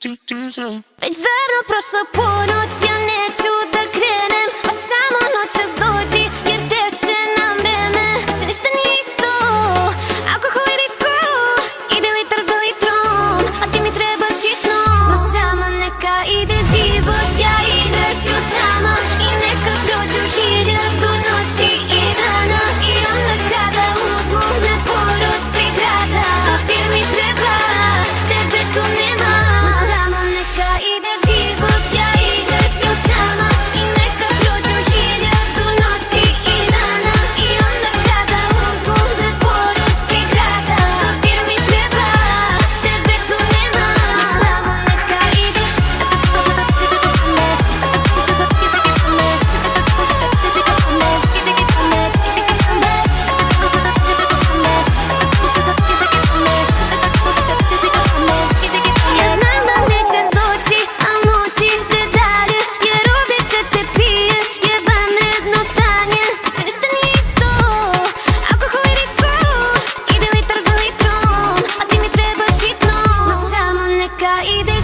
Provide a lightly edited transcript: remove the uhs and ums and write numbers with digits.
Već davno prošla ponoć, ja neću da krenem, pa samo noćas dođi, jer teče nam vreme. Više ništa nije isto, alkohol i disko, ide litar za litrom, a ti mi trebaš hitno. No samo neka ide život, ja ideć ću sama, i neka prođu 1000 noći i dana, i onda kada uzmu me po ruci grada, dodir mi treba, tebe tu nema. No samo neka ide život, ja ideć ću sama, i neka prođu 1000 noći i dana, i onda kada uzmu me po ruci grada, dodir mi treba, tebe tu nema. No samo neka ide. Ja znam da nećeš doći, al noć ide dalje, jer ovdje kad se pije je vanredno stanje. Više ništa nije isto, alkohol i disko, ide litar za litrom, a ti mi trebaš hitno. No samo neka ide